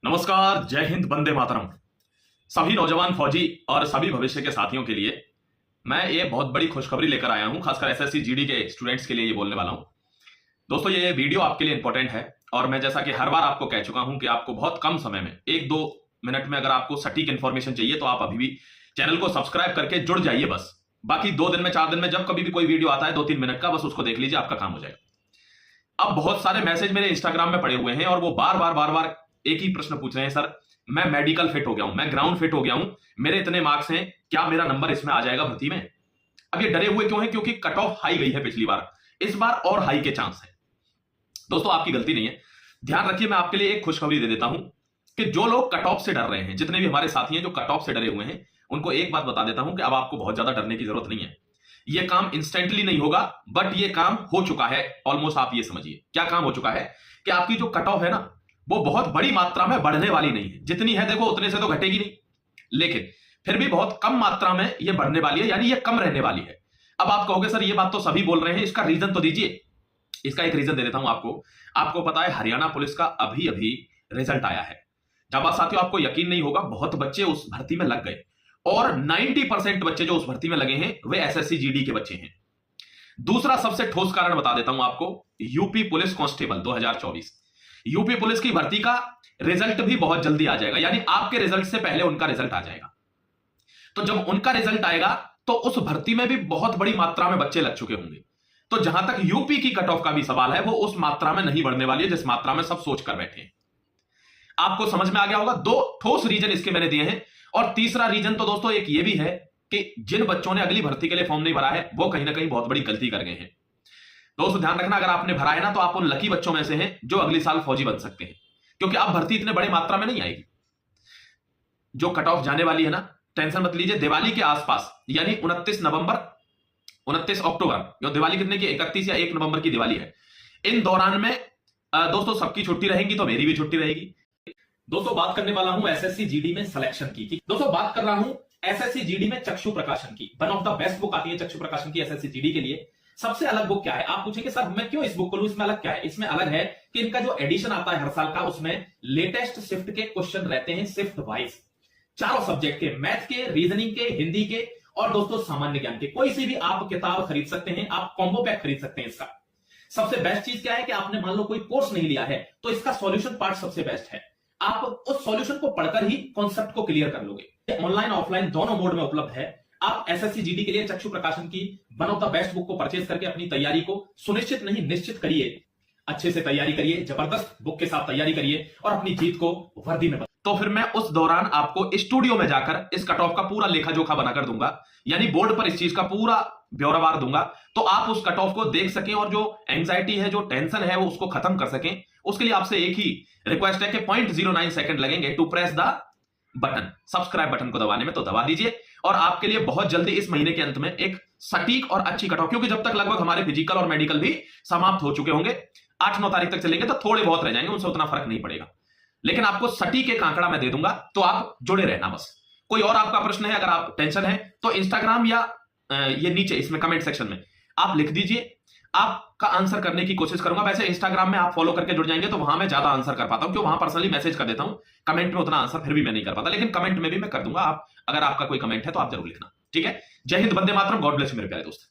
नमस्कार, जय हिंद, वंदे मातरम। सभी नौजवान फौजी और सभी भविष्य के साथियों के लिए मैं ये बहुत बड़ी खुशखबरी लेकर आया हूं। खासकर एसएससी जीडी के स्टूडेंट्स के लिए ये बोलने वाला हूं। दोस्तों, ये वीडियो आपके लिए इंपॉर्टेंट है और मैं जैसा कि हर बार आपको कह चुका हूं कि आपको बहुत कम समय में 1-2 मिनट में अगर आपको सटीक इंफॉर्मेशन चाहिए तो आप अभी भी चैनल को सब्सक्राइब करके जुड़ जाइए। बस बाकी 2 दिन में 4 दिन में जब कभी भी कोई वीडियो आता है 2-3 मिनट का, बस उसको देख लीजिए, आपका काम हो जाएगा। अब बहुत सारे मैसेज मेरे इंस्टाग्राम में पड़े हुए हैं और वो बार बार एक ही प्रश्न पूछ रहे हैं, सर मैं मेडिकल फिट हो गया हूं, मैं ग्राउंड फिट हो गया हूं, मेरे इतने मार्क्स हैं, क्या मेरा नंबर इसमें आ जाएगा भर्ती में? अब ये डरे हुए क्यों हैं? क्योंकि कट ऑफ हाई गई है पिछली बार, इस बार और हाई के चांस है। दोस्तों, आपकी गलती नहीं है, ध्यान रखिए। मैं आपके लिए एक खुशखबरी दे देता हूं कि जो लोग कट ऑफ से डर रहे हैं, जितने भी हमारे साथी हैं जो कट ऑफ से डरे हुए हैं, उनको एक बात बता देता हूं कि अब आपको बहुत ज्यादा डरने की जरूरत नहीं है। ये काम इंस्टेंटली नहीं होगा, बट ये काम हो चुका है ऑलमोस्ट। आप ये समझिए क्या काम हो चुका है कि आपकी जो कट ऑफ है ना, वो बहुत बड़ी मात्रा में बढ़ने वाली नहीं है। जितनी है देखो उतने से तो घटेगी नहीं, लेकिन फिर भी बहुत कम मात्रा में ये बढ़ने वाली है, यानी ये कम रहने वाली है। अब आप कहोगे सर ये बात तो सभी बोल रहे हैं, इसका रीजन तो दीजिए। इसका एक रीजन दे देता हूं आपको। आपको पता है हरियाणा पुलिस का अभी अभी रिजल्ट आया है। जब बात साथियों, आपको यकीन नहीं होगा, बहुत बच्चे उस भर्ती में लग गए और 90% बच्चे जो उस भर्ती में लगे हैं वे एसएससी जीडी के बच्चे हैं। दूसरा सबसे ठोस कारण बता देता हूं आपको, UP police constable 2024, UP police की भर्ती का रिजल्ट भी बहुत जल्दी आ जाएगा, यानी आपके रिजल्ट से पहले उनका रिजल्ट आ जाएगा। तो जब उनका रिजल्ट आएगा तो उस भर्ती में भी बहुत बड़ी मात्रा में बच्चे लग चुके होंगे। तो जहां तक यूपी की कट ऑफ का भी सवाल है, वो उस मात्रा में नहीं बढ़ने वाली है जिस मात्रा में सब सोच कर बैठे हैं। आपको समझ में आ गया होगा। 2 ठोस रीजन इसके मैंने दिए हैं। और तीसरा रीजन तो दोस्तों एक ये भी है कि जिन बच्चों ने अगली भर्ती के लिए फॉर्म नहीं भरा है वो कहीं ना कहीं बहुत बड़ी गलती कर गए हैं। दोस्तों ध्यान रखना, अगर आपने भरा है ना तो आप उन लकी बच्चों में से हैं जो अगले साल फौजी बन सकते हैं, क्योंकि अब भर्ती इतने बड़े मात्रा में नहीं आएगी। जो कट ऑफ जाने वाली है ना, टेंशन मत लीजिए। दिवाली के आसपास, यानी 29 अक्टूबर, जो दिवाली कितने की, 31 या 1 नवंबर की दिवाली है, इन दौरान में दोस्तों सबकी छुट्टी रहेगी तो मेरी भी छुट्टी रहेगी। दोस्तों बात करने वाला हूं एसएससी जीडी में सिलेक्शन की। दोस्तों बात कर रहा हूं एसएससी जीडी में चक्षु प्रकाशन की। One of the best book आती है चक्षु प्रकाशन की एसएससी जीडी के लिए। सबसे अलग बुक क्या है? आप पूछेंगे सर मैं क्यों इस बुक को लूं, इसमें अलग क्या है? इसमें अलग है कि इनका जो एडिशन आता है हर साल का, उसमें लेटेस्ट शिफ्ट के क्वेश्चन रहते हैं, शिफ्ट वाइज, चारों सब्जेक्ट के, मैथ के, रीजनिंग के, हिंदी के और दोस्तों सामान्य ज्ञान के। कोई सी भी आप किताब खरीद सकते हैं, आप कॉम्बो पैक खरीद सकते हैं इसका। सबसे बेस्ट चीज क्या है कि आपने मान लो कोई कोर्स नहीं लिया है तो इसका सॉल्यूशन पार्ट सबसे बेस्ट है। आप उस सॉल्यूशन को पढ़कर ही कॉन्सेप्ट को क्लियर कर लोगे। ऑनलाइन ऑफलाइन दोनों मोड में उपलब्ध है। आप एसएससी जीडी के लिए चक्षु प्रकाशन की one of the best book को परचेज करके अपनी तैयारी को सुनिश्चित नहीं निश्चित करिए। अच्छे से तैयारी करिए, जबरदस्त बुक के साथ तैयारी करिए और अपनी जीत को वर्दी में। तो फिर मैं उस दौरान आपको स्टूडियो में जाकर इस कट ऑफ का पूरा लेखा जोखा बनाकर दूंगा, यानी बोर्ड पर इस चीज का पूरा ब्यौरावार दूंगा, तो आप उस कट ऑफ को देख सकें और जो एंजाइटी है, जो टेंशन है, वो उसको खत्म कर सकें। उसके लिए आपसे एक ही रिक्वेस्ट है कि 0.09 सेकंड लगेंगे to press the button, subscribe button को दबाने में, तो दबा दीजिए। और आपके लिए बहुत जल्दी इस महीने के अंत में एक सटीक और अच्छी कट ऑफ, क्योंकि जब तक लगभग हमारे फिजिकल और मेडिकल भी समाप्त हो चुके होंगे, 8-9 तारीख तक चलेंगे, तो थोड़े बहुत रह जाएंगे, उनसे उतना फर्क नहीं पड़ेगा, लेकिन आपको सटीक एक आंकड़ा मैं दे दूंगा, तो आप जुड़े रहना बस। कोई और आपका प्रश्न है, अगर आप टेंशन है, तो इंस्टाग्राम या ये नीचे इसमें कमेंट सेक्शन में आप लिख दीजिए, आपका आंसर करने की कोशिश करूंगा। वैसे इंस्टाग्राम में आप फॉलो करके जुड़ जाएंगे तो वहां मैं ज्यादा आंसर कर पाता हूं, क्योंकि वहां पर्सनली मैसेज कर देता हूं, कमेंट में उतना आंसर फिर भी मैं नहीं कर पाता, लेकिन कमेंट में भी मैं कर दूंगा। आप अगर आपका कोई कमेंट है तो आप जरूर लिखना, ठीक है। जय Hind, Vande Mataram, God bless you मेरे प्यारे दोस्त।